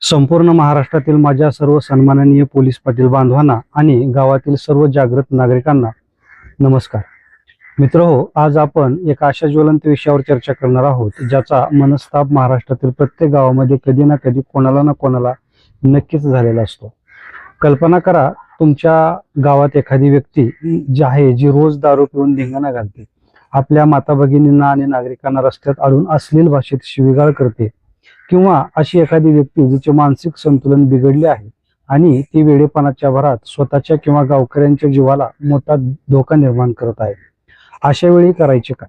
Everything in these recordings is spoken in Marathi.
संपूर्ण महाराष्ट्रातील माझ्या सर्व सन्माननीय पोलीस पाटील बांधवांना आणि गावातील सर्व जागृत नागरिकांना नमस्कार. मित्रहो, आज आपण एका अशा ज्वलंत विषयावर चर्चा करणार आहोत ज्याचा मनस्ताप महाराष्ट्रातील प्रत्येक गावामध्ये कधी ना कधी कोणाला ना कोणाला नक्कीच झालेला असतो. कल्पना करा, तुमच्या गावात एखादी व्यक्ती जी आहे जी रोज दारू पिऊन धिंगाणा घालते, आपल्या माता भगिनींना आणि नागरिकांना रस्त्यात अडवून अश्लील भाषेत शिवीगाळ करते, किंवा अशी एखादी व्यक्ती जिचे मानसिक संतुलन बिघडले आहे आणि ती वेडेपणाच्या भरात स्वतःच्या किंवा गावकऱ्यांच्या जीवाला मोठा धोका निर्माण करत आहे. अशा वेळी करायचे काय?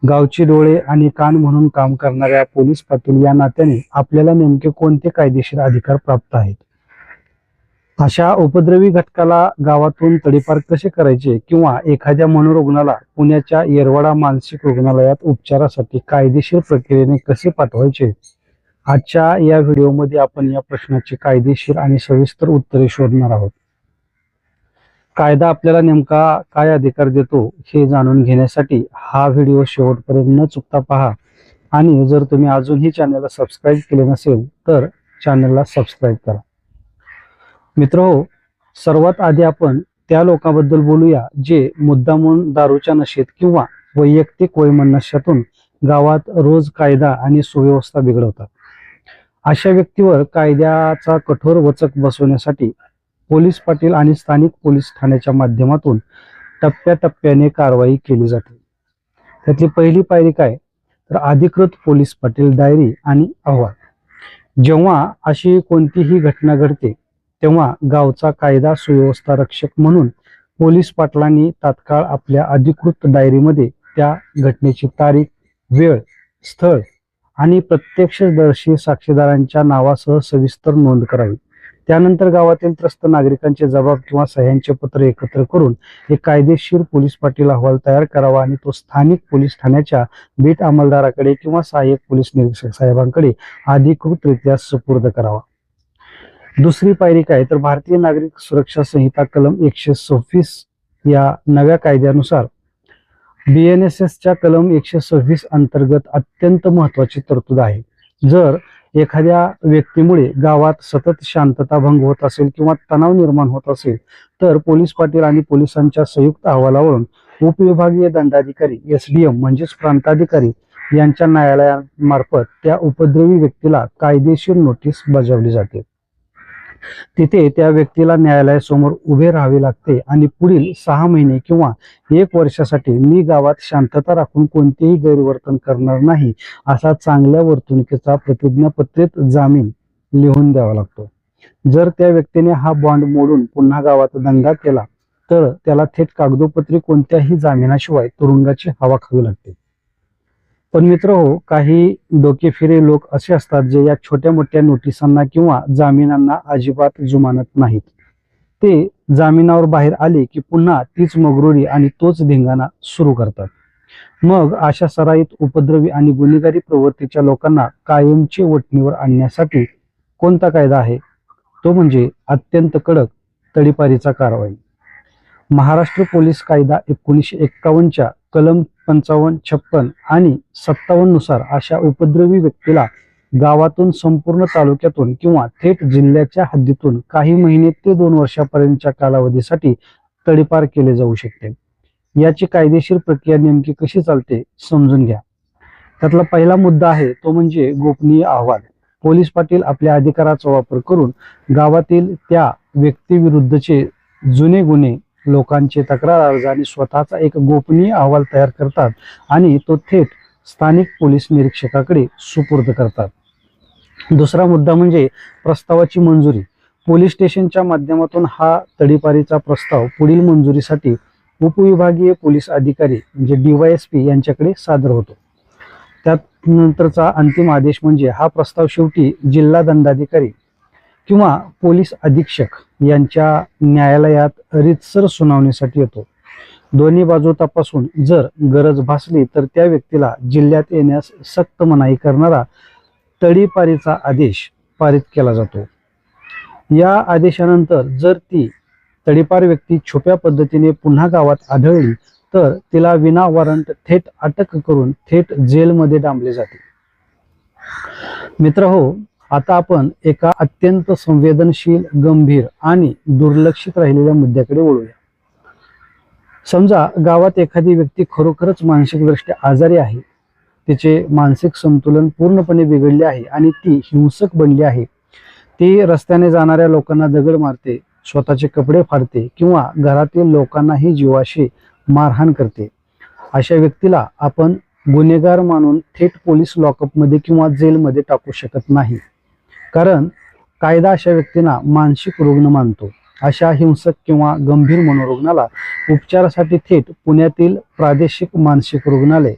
गावची डोळे आणि कान म्हणून काम करणाऱ्या पोलीस पाटील या नात्याने आपल्याला नेमके कोणते कायदेशीर अधिकार प्राप्त आहेत? अशा उपद्रवी घटकाला गावातून तडीपार कसे करायचे, किंवा एखाद्या मनोरुग्णाला पुण्याच्या येरवडा मानसिक रुग्णालयात उपचारासाठी कायदेशीर प्रक्रियेने कसे पाठवायचे, आजच्या या व्हिडिओमध्ये आपण या प्रश्नाची कायदेशीर आणि सविस्तर उत्तरे शोधणार आहोत. कायदा आपल्याला नेमका काय अधिकार देतो हे जाणून घेण्यासाठी हा व्हिडिओ शेवटपर्यंत न चुकता पहा. आणि जर तुम्ही अजूनही चॅनलला सबस्क्राईब केले नसेल तर चॅनलला सबस्क्राईब करा. मित्रहो, सर्वात आधी आपण त्या लोकांबद्दल बोलूया जे मुद्दामून दारूच्या नशेत किंवा वैयक्तिक वैमनस्यातून गावात रोज कायदा आणि सुव्यवस्था बिघडवतात. अशा व्यक्तीवर कायद्याचा कठोर वचक बसवण्यासाठी पोलीस पाटील आणि स्थानिक पोलीस ठाण्याच्या माध्यमातून टप्प्याटप्प्याने कारवाई केली जाते. त्यातली पहिली पायरी काय, तर अधिकृत पोलीस पाटील डायरी आणि अहवाल. जेव्हा अशी कोणतीही घटना घडते तेव्हा गावचा कायदा सुव्यवस्था रक्षक म्हणून पोलीस पाटलांनी तात्काळ आपल्या अधिकृत डायरीमध्ये त्या घटनेची तारीख, वेळ, स्थळ आणि प्रत्यक्षदर्शी साक्षीदारांच्या नावासह सविस्तर नोंद करावी. त्यानंतर गावातील त्रस्त नागरिकांचे जबाब किंवा सह्यांचे पत्र एकत्र करून एक कायदेशीर पोलीस पाटील अहवाल तयार करावा आणि तो स्थानिक पोलीस ठाण्याच्या बीट अंमलदाराकडे किंवा सहाय्यक पोलीस निरीक्षक साहेबांकडे अधिकृतरित्या सुपूर्द करावा. दुसरी पायरी काय, तर भारतीय नागरिक सुरक्षा संहिता कलम 126 या नव्या कायद्यानुसार BNSSच्या कलम 126 अंतर्गत अत्यंत महत्वाची तरतूद आहे. जर एखाद्या व्यक्तीमुळे गावात सतत शांतता भंग होत असेल किंवा तणाव निर्माण होत असेल तर पोलीस पाटील आणि पोलिसांच्या संयुक्त अहवालावरून उपविभागीय दंडाधिकारी SDM म्हणजेच प्रांताधिकारी यांच्या न्यायालयामार्फत त्या उपद्रवी व्यक्तीला कायदेशीर नोटीस बजावली जाते. तिथे त्या व्यक्तीला न्यायालयासमोर उभे राहावे लागते आणि पुढील 6 महिने किंवा 1 वर्षासाठी मी गावात शांतता राखून कोणतेही गैरवर्तन करणार नाही असा चांगल्या वर्तणुकीचा प्रतिज्ञापत्रित जामीन लिहून द्यावा लागतो. जर त्या व्यक्तीने हा बॉन्ड मोडून पुन्हा गावात दंगा केला तर त्याला थेट कागदोपत्री कोणत्याही जामिनाशिवाय तुरुंगाची हवा खावी लागते. पण मित्रहो, काही डोकेफिरे लोक असे असतात जे या छोट्या मोठ्या नोटिसांना किंवा जामिनांना अजिबात जुमानत नाहीत. ते जामिनावर बाहेर आले की पुन्हा तीच मगरुरी आणि तोच धिंगाणा सुरू करतात. मग अशा सराईत उपद्रवी आणि गुन्हेगारी प्रवृत्तीच्या लोकांना कायमची वठणीवर आणण्यासाठी कोणता कायदा आहे? तो म्हणजे अत्यंत कडक तडीपारीचा कारवाई. महाराष्ट्र पोलीस कायदा 1951च्या कलम 55, 56 आणि 57 नुसार अशा उपद्रवी व्यक्तीला गावातून, संपूर्ण तालुक्यातून किंवा थेट जिल्ह्याच्या हद्दीतून काही महिने ते 2 वर्षापर्यंतच्या कालावधीसाठी तडीपार केले जाऊ शकते. याची कायदेशीर प्रक्रिया नेमकी कशी चालते समजून घ्या. त्यातला पहिला मुद्दा आहे तो म्हणजे गोपनीय अहवाल. पोलीस पाटील आपल्या अधिकाराचा वापर करून गावातील त्या व्यक्तीविरुद्धचे जुने गुन्हे, लोकांचे तक्रार अर्ज आणि स्वतःचा एक गोपनीय अहवाल तयार करतात आणि तो थेट स्थानिक पोलीस निरीक्षकाकडे सुपूर्द करतात. दुसरा मुद्दा म्हणजे प्रस्तावाची मंजुरी. पोलीस स्टेशनच्या माध्यमातून हा तडीपारीचा प्रस्ताव पुढील मंजुरीसाठी उपविभागीय पोलीस अधिकारी म्हणजे DYSP यांच्याकडे सादर होतो. त्यानंतरचा अंतिम आदेश म्हणजे हा प्रस्ताव शेवटी जिल्हा दंडाधिकारी किंवा पोलीस अधीक्षक यांच्या न्यायालयात रीतसर सुनावणीसाठी येतो. दोन्ही बाजू तपासून जर गरज भासली तर त्या व्यक्तीला जिल्ह्यात येण्यास सक्त मनाई करणारा तडीपारीचा आदेश पारित केला जातो. या आदेशानंतर जर ती तडीपार व्यक्ती छुप्या पद्धतीने पुन्हा गावात आढळली तर तिला विना वॉरंट थेट अटक करून थेट जेलमध्ये डांबले जाते. मित्रहो, आता आपण एका अत्यंत संवेदनशील, गंभीर आणि दुर्लक्षित राहिलेल्या मुद्द्याकडे वळूया. समजा गावात एखादी व्यक्ती खरोखरच मानसिकदृष्ट्या आजारी आहे, तिचे मानसिक संतुलन पूर्णपणे बिघडले आहे आणि ती हिंसक बनली आहे. ती रस्त्याने जाणाऱ्या लोकांना दगड मारते, स्वतःचे कपडे फाडते किंवा घरातील लोकांनाही जीवाशी मारहाण करते. अशा व्यक्तीला आपण गुन्हेगार मानून थेट पोलीस लॉकअपमध्ये किंवा जेलमध्ये टाकू शकत नाही, कारण कायदा अशा व्यक्तींना मानसिक रुग्ण मानतो. अशा हिंसक किंवा गंभीर मनोरुग्णाला उपचारासाठी थेट पुण्यातील प्रादेशिक मानसिक रुग्णालय,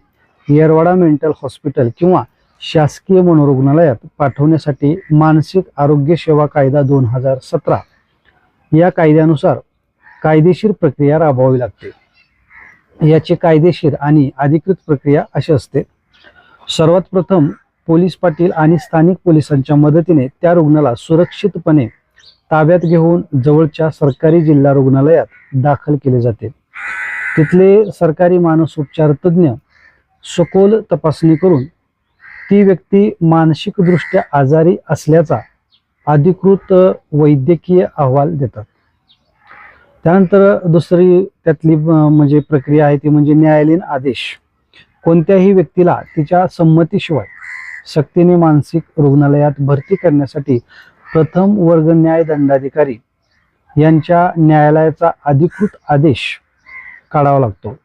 येरवाडा मेंटल हॉस्पिटल किंवा शासकीय मनोरुग्णालयात पाठवण्यासाठी मानसिक आरोग्य सेवा कायदा 2017 या कायद्यानुसार कायदेशीर प्रक्रिया राबवावी लागते. याची कायदेशीर आणि अधिकृत प्रक्रिया अशी असते. सर्वात प्रथम पोलीस पाटील आणि स्थानिक पोलिसांच्या मदतीने त्या रुग्णाला सुरक्षितपणे ताब्यात घेऊन जवळच्या सरकारी जिल्हा रुग्णालयात दाखल केले जाते. तिथले सरकारी मानसोपचार तज्ज्ञ सखोल तपासणी करून ती व्यक्ती मानसिकदृष्ट्या आजारी असल्याचा अधिकृत वैद्यकीय अहवाल देतात. त्यानंतर दुसरी त्यातली म्हणजे प्रक्रिया आहे ती म्हणजे न्यायालयीन आदेश. कोणत्याही व्यक्तीला तिच्या संमतीशिवाय सक्तीने मानसिक रुग्णालयात भरती करण्यासाठी प्रथम वर्ग न्याय दंडाधिकारी यांच्या न्यायालयाचा अधिकृत आदेश काढावा लागतो.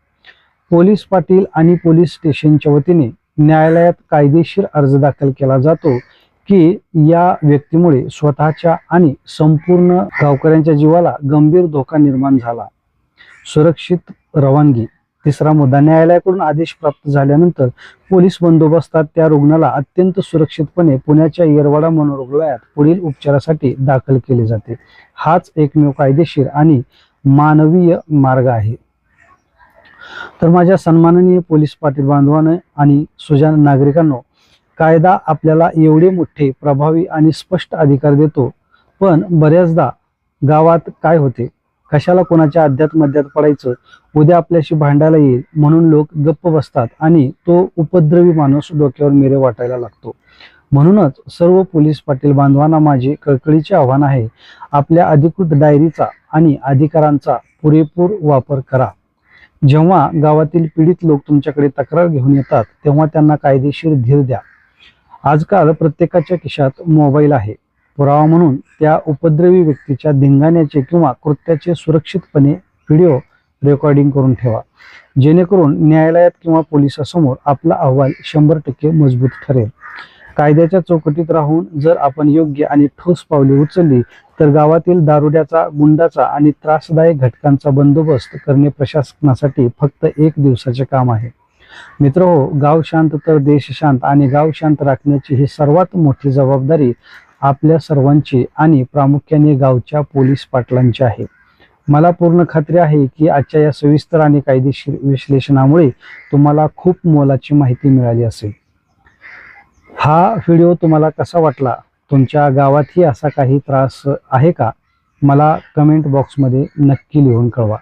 पोलीस पाटील आणि पोलीस स्टेशनच्या वतीने न्यायालयात कायदेशीर अर्ज दाखल केला जातो की या व्यक्तीमुळे स्वतःच्या आणि संपूर्ण गावकऱ्यांच्या जीवाला गंभीर धोका निर्माण झाला. सुरक्षित रवानगी. तिसरा मुद्दा, न्यायालयाकडून आदेश प्राप्त झाल्यानंतर पोलीस बंदोबस्तात त्या रुग्णाला अत्यंत सुरक्षितपणे पुण्याच्या येरवाडा मनोरुग्णालयात पुढील उपचारासाठी दाखल केले जाते. हाच एकमेव कायदेशीर आणि मानवीय मार्ग आहे. तर माझ्या सन्माननीय पोलीस पाटील बांधवांनो आणि सुजाण नागरिकांनो, कायदा आपल्याला एवढे मोठे, प्रभावी आणि स्पष्ट अधिकार देतो, पण बऱ्याचदा गावात काय होते, कशाला कोणाच्या अध्यात मध्यात पडायचं, उद्या आपल्याशी भांडायला येईल म्हणून लोक गप्प बसतात आणि तो उपद्रवी माणूस डोक्यावर मिरे वाटायला लागतो. म्हणूनच सर्व पोलीस पाटील बांधवांना माझे कळकळीचे आव्हान आहे, आपल्या अधिकृत डायरीचा आणि अधिकारांचा पुरेपूर वापर करा. जेव्हा गावातील पीडित लोक तुमच्याकडे तक्रार घेऊन येतात तेव्हा त्यांना कायदेशीर धीर द्या. आजकाल प्रत्येकाच्या खिशात मोबाईल आहे. पुरावा म्हणून त्या उपद्रवी व्यक्तीच्या धिंगाण्याचे किंवा कृत्याचे सुरक्षितपणे व्हिडिओ रेकॉर्डिंग करून ठेवा, जेणेकरून न्यायालयात किंवा पोलिसांसमोर आपला अहवाल 100% मजबूत ठरेल. कायद्याच्या चौकटीत राहून जर आपण योग्य आणि ठोस पावले उचलली तर गावातील दारुड्याचा, गुंडाचा आणि त्रासदायक घटकांचा बंदोबस्त करणे प्रशासनासाठी फक्त 1 दिवसाचे काम आहे. मित्रहो, गाव शांत तर देश शांत, आणि गाव शांत राखण्याची ही सर्वात मोठी जबाबदारी आपल्या सर्वांची आणि प्रामुख्याने गावच्या पोलीस पाटलांची आहे. मला पूर्ण खात्री आहे की आजच्या या सविस्तर आणि कायदेशीर विश्लेषणामुळे तुम्हाला खूप मोलाची माहिती मिळाली असेल. हा व्हिडिओ तुम्हाला कसा वाटला? तुमच्या गावातही असा काही त्रास आहे का? मला कमेंट बॉक्समध्ये नक्की लिहून कळवा.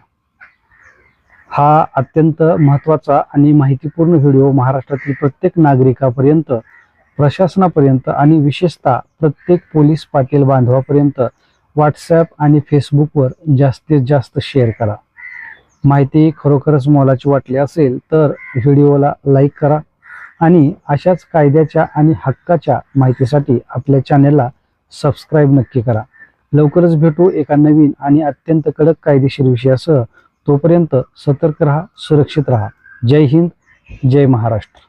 हा अत्यंत महत्त्वाचा आणि माहितीपूर्ण व्हिडिओ महाराष्ट्रातील प्रत्येक नागरिकापर्यंत, प्रशासनापर्यंत आणि विशेषतः प्रत्येक पोलीस पाटील बांधवापर्यंत व्हॉट्सॲप आणि फेसबुकवर जास्तीत जास्त शेअर करा. माहिती खरोखरच मोलाची वाटली असेल तर व्हिडिओला लाईक करा आणि अशाच कायद्याच्या आणि हक्काच्या माहितीसाठी आपल्या चॅनेलला सबस्क्राईब नक्की करा. लवकरच भेटू एका नवीन आणि अत्यंत कडक कायदेशीर विषयासह. तोपर्यंत सतर्क रहा, सुरक्षित रहा. जय हिंद, जय महाराष्ट्र.